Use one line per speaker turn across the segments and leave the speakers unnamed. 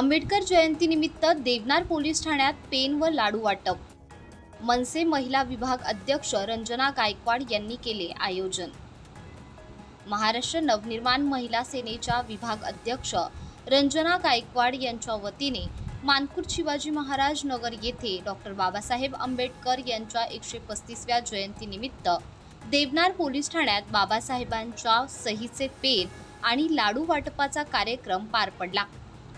आंबेडकर जयंतीनिमित्त देवनार पोलीस ठाण्यात पेन व लाडू वाटप। मनसे महिला विभाग अध्यक्ष रंजना गायकवाड यांनी केले आयोजन। महाराष्ट्र नवनिर्माण महिला सेनेच्या विभाग अध्यक्ष रंजना गायकवाड यांच्या वतीने मानखुर्द शिवाजी महाराज नगर येथे डॉक्टर बाबासाहेब आंबेडकर यांच्या 135व्या जयंतीनिमित्त देवनार पोलीस ठाण्यात बाबासाहेबांच्या सहीचे पेन आणि लाडू वाटपाचा कार्यक्रम पार पडला।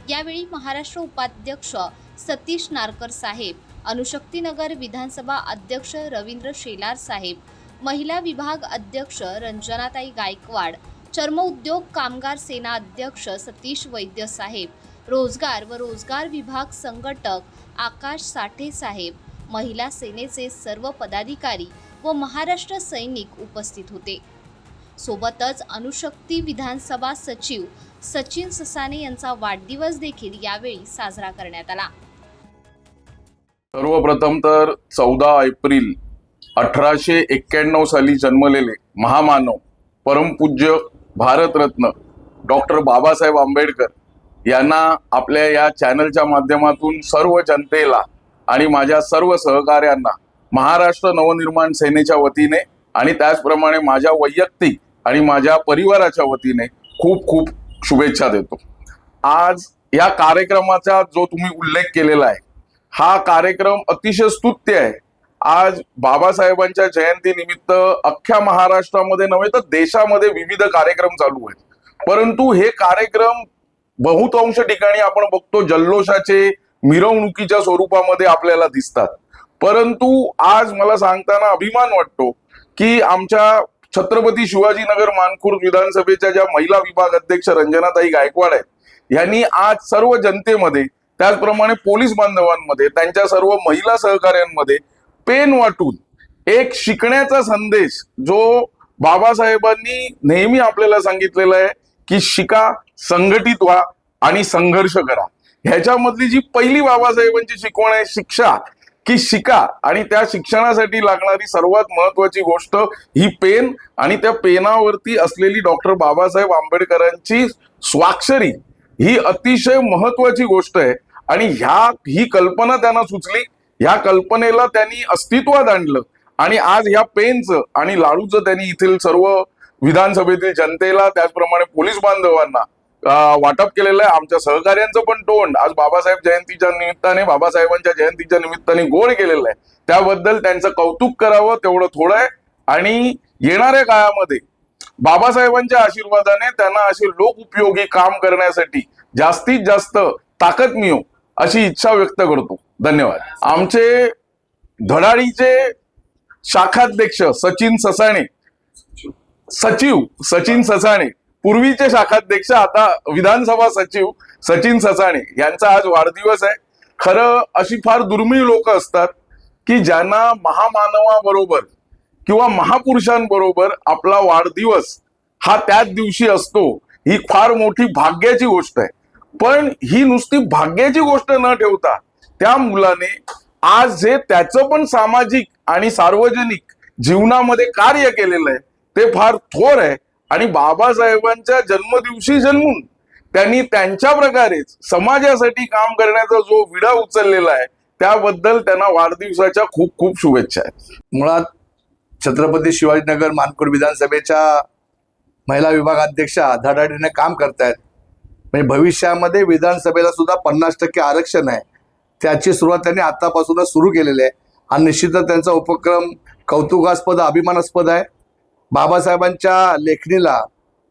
यावेळी महाराष्ट्र उपाध्यक्ष सतीश नारकर साहेब, अणुशक्तीनगर विधानसभा अध्यक्ष रवींद्र शेलार साहेब, महिला विभाग अध्यक्ष रंजनाताई गायकवाड, चर्म उद्योग कामगार सेना अध्यक्ष सतीश वैद्य साहेब, रोजगार व रोजगार विभाग संघटक आकाश साठे साहेब, महिला सेनेचे सर्व पदाधिकारी व महाराष्ट्र सैनिक उपस्थित होते। सोबतच अणुशक्ती विधानसभा सचिव सचिन ससाने यांचा वाढदिवस देखील यावेळी साजरा करण्यात आला।
सर्वप्रथम तर 14 एप्रिल 1891 साली जन्मलेले महामानव परमपूज्य भारतरत्न डॉक्टर बाबासाहेब आंबेडकर यांना आपल्या या चॅनलच्या माध्यमातून सर्व जनतेला आणि माझ्या सर्व सहकाऱ्यांना महाराष्ट्र नवनिर्माण सेनेच्या वतीने आणि त्याचप्रमाणे माझ्या वैयक्तिक आणि माझ्या परिवाराच्या वतीने खूप खूप शुभेच्छा देतो। आज या कार्यक्रमाचा जो तुम्ही उल्लेख केलेला आहे, हा कार्यक्रम अतिशय स्तुत्य आहे। आज बाबासाहेबांच्या जयंतीनिमित्त अख्ख्या महाराष्ट्रामध्ये नव्हे तर देशामध्ये विविध कार्यक्रम चालू आहेत, परंतु हे कार्यक्रम बहुतांश ठिकाणी आपण बघतो जल्लोषाचे मिरवणुकीच्या स्वरूपामध्ये आपल्याला दिसतात। परंतु आज मला सांगताना अभिमान वाटतो की आमच्या छत्रपती शिवाजीनगर मानखुर्द विधानसभेच्या ज्या महिला विभाग अध्यक्ष रंजनाताई गायकवाड आहेत, यांनी आज सर्व जनतेमध्ये त्याचप्रमाणे पोलीस बांधवांमध्ये त्यांच्या सर्व महिला सहकाऱ्यांमध्ये पेन वाटून एक शिकण्याचा संदेश जो बाबासाहेबांनी नेहमी आपल्याला सांगितलेला आहे की शिका, संघटित व्हा आणि संघर्ष करा। ह्याच्यामधली जी पहिली बाबासाहेबांची शिकवण आहे शिक्षा, की शिका आणि त्या शिक्षणासाठी लागणारी सर्वात महत्वाची गोष्ट ही पेन आणि त्या पेनावरती असलेली डॉक्टर बाबासाहेब आंबेडकरांची स्वाक्षरी ही अतिशय महत्वाची गोष्ट आहे। आणि ही कल्पना त्यांना सुचली, ह्या कल्पनेला त्यांनी अस्तित्वात आणलं आणि आज ह्या पेनचं आणि लाडूचं त्यांनी येथील सर्व विधानसभेतील जनतेला त्याचप्रमाणे पोलीस बांधवांना वाटप केलेलं आहे। आमच्या सहकार्यांचं पण तोंड आज बाबासाहेब जयंतीच्या निमित्ताने, बाबासाहेबांच्या जयंतीच्या निमित्ताने गोड केलेलं आहे, त्याबद्दल त्यांचं कौतुक करावं तेवढं थोडं आहे। आणि येणाऱ्या काळामध्ये बाबासाहेबांच्या आशीर्वादाने त्यांना असे लोक उपयोगी काम करण्यासाठी जास्तीत जास्त ताकद मिळो अशी इच्छा व्यक्त करतो। धन्यवाद। आमचे धडाडीचे शाखाध्यक्ष सचिन ससाणे, पूर्वीचे शाखाध्यक्ष आता विधानसभा सचिव सचिन ससाणे यांचा आज वाढदिवस आहे। खरं अशी फार दुर्मिळ लोक असतात की ज्यांना महामानवाबरोबर किंवा महापुरुषांबरोबर आपला वाढदिवस हा त्याच दिवशी असतो। ही फार मोठी भाग्याची गोष्ट आहे, पण ही नुसती भाग्याची गोष्ट न ठेवता त्या मुलाने आज जे त्याचं पण सामाजिक आणि सार्वजनिक जीवनामध्ये कार्य केलेलं आहे ते फार थोर आहे। आणि बाबासाहेबांच्या जन्मदिवशी जन्मून त्यांनी त्यांच्या प्रकारेच समाजासाठी काम करण्याचा जो विडा उचललेला आहे त्याबद्दल त्यांना वाढदिवसाच्या खूप खूप शुभेच्छा आहेत।
मुळात छत्रपती शिवाजीनगर मानखुर्द विधानसभेच्या महिला विभागाध्यक्षा धडाडीने काम करतायत। म्हणजे भविष्यामध्ये विधानसभेला सुद्धा 50% आरक्षण आहे, त्याची सुरुवात त्यांनी आतापासूनच सुरू केलेली आहे आणि निश्चितच त्यांचा उपक्रम कौतुकास्पद, अभिमानास्पद आहे। बाबासाहेबांच्या लेखणीला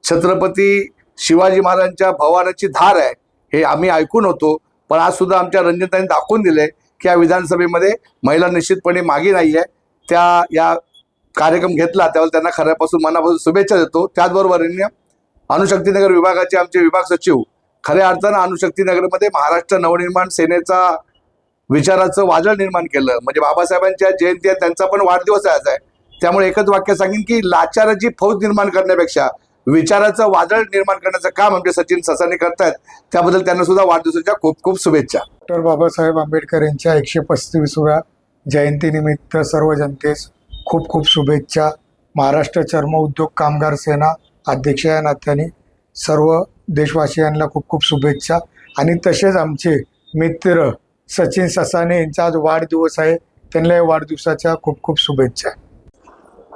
छत्रपती शिवाजी महाराजांच्या भवानाची धार आहे हे आम्ही ऐकून होतो, पण आज सुद्धा आमच्या रंजनताईंनी दाखवून दिले की या विधानसभेमध्ये महिला निश्चितपणे मागे नाही आहे। त्या या कार्यक्रम घेतला त्यावेळेला त्यांना खऱ्यापासून मनापासून शुभेच्छा देतो। त्याचबरोबर अणुशक्तीनगर विभागाचे आमचे विभाग सचिव खऱ्या अर्थानं अणुशक्तीनगरमध्ये महाराष्ट्र नवनिर्माण सेनेचा विचाराचं वादळ निर्माण केलं। म्हणजे बाबासाहेबांच्या जयंती आहे, त्यांचा पण वाढदिवस आज आहे, त्यामुळे एकच वाक्य सांगेन की लाचाराची फौज निर्माण करण्यापेक्षा विचाराचं वादळ निर्माण करण्याचं काम आमचे सचिन ससाने करतायत, त्याबद्दल त्यांना सुद्धा वाढदिवसाच्या खूप खूप शुभेच्छा।
डॉक्टर बाबासाहेब आंबेडकर यांच्या 135व्या जयंतीनिमित्त सर्व जनतेस खूप खूप शुभेच्छा। महाराष्ट्र चर्म उद्योग कामगार सेना अध्यक्ष या नात्याने सर्व देशवासियांना खूप खूप शुभेच्छा। आणि तसेच आमचे मित्र सचिन ससाने यांचा आज वाढदिवस आहे, त्यांना या वाढदिवसाच्या खूप खूप शुभेच्छा.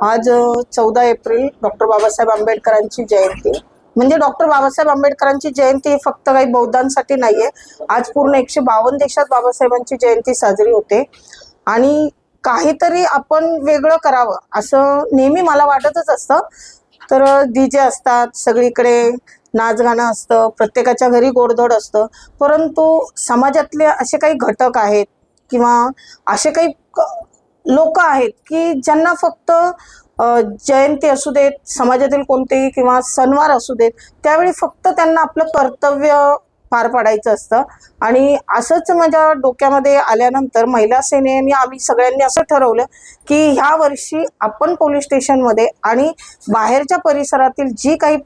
आज 14 एप्रिल डॉक्टर बाबासाहेब आंबेडकरांची जयंती. म्हणजे डॉक्टर बाबासाहेब आंबेडकरांची जयंती ही फक्त काही बौद्धांसाठी नाहीये. आज पूर्ण 152 देशात बाबासाहेबांची जयंती साजरी होते आणि काहीतरी आपण वेगळं करावं असं नेहमी मला वाटतच असतं. तर DJ असतात, सगळीकडे नाच गाणं असतं, प्रत्येकाच्या घरी गोडधोड असतं, परंतु समाजातले असे काही घटक आहेत किंवा असे काही लोक आहेत की ज्यांना फक्त जयंती असू देत, समाजातील कोणतेही किंवा सणवार असू देत, त्यावेळी फक्त त्यांना आपलं कर्तव्य पार पाडायचं असतं. आणि असंच माझ्या डोक्यामध्ये आल्यानंतर महिला सेनेने आम्ही सगळ्यांनी असं ठरवलं की ह्या वर्षी आपण पोलीस स्टेशनमध्ये आणि बाहेरच्या परिसरातील जी काही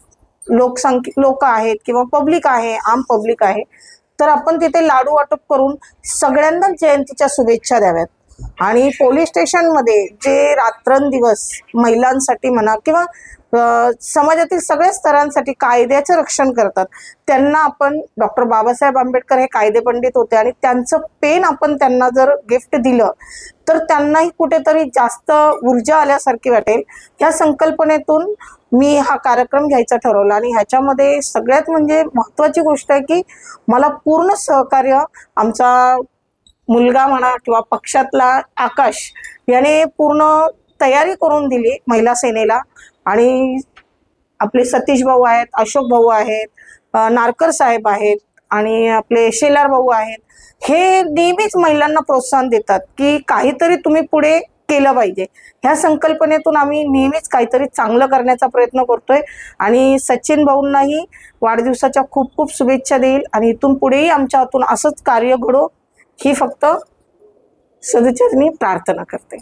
लोक आहेत किंवा पब्लिक आहे, आम पब्लिक आहे, तर आपण तिथे लाडू वाटप करून सगळ्यांना जयंतीच्या शुभेच्छा द्याव्यात. आणि पोलीस स्टेशनमध्ये जे रात्रंदिवस महिलांसाठी म्हणा किंवा समाजातील सगळ्या स्तरांसाठी कायद्याचं रक्षण करतात, त्यांना आपण डॉक्टर बाबासाहेब आंबेडकर हे कायदे पंडित होते आणि त्यांचं पेन आपण त्यांना जर गिफ्ट दिलं तर त्यांनाही कुठेतरी जास्त ऊर्जा आल्यासारखी वाटेल. या संकल्पनेतून मी हा कार्यक्रम घ्यायचा ठरवला आणि ह्याच्यामध्ये सगळ्यात म्हणजे महत्त्वाची गोष्ट आहे की मला पूर्ण सहकार्य आमचा मुलगा म्हणा किंवा पक्षातला आकाश याने पूर्ण तयारी करून दिली महिला सेनेला. आणि आपले सतीश भाऊ आहेत, अशोक भाऊ आहेत, नारकर साहेब आहेत आणि आपले शेलार भाऊ आहेत. हे नेहमीच महिलांना प्रोत्साहन देतात की काहीतरी तुम्ही पुढे केलं पाहिजे. ह्या संकल्पनेतून आम्ही नेहमीच काहीतरी चांगलं करण्याचा प्रयत्न करतोय आणि सचिन भाऊंनाही वाढदिवसाच्या खूप खूप शुभेच्छा देईल आणि इथून पुढेही आमच्या हातून असंच कार्य घडो ही फक्त सदचरणी प्रार्थना करते.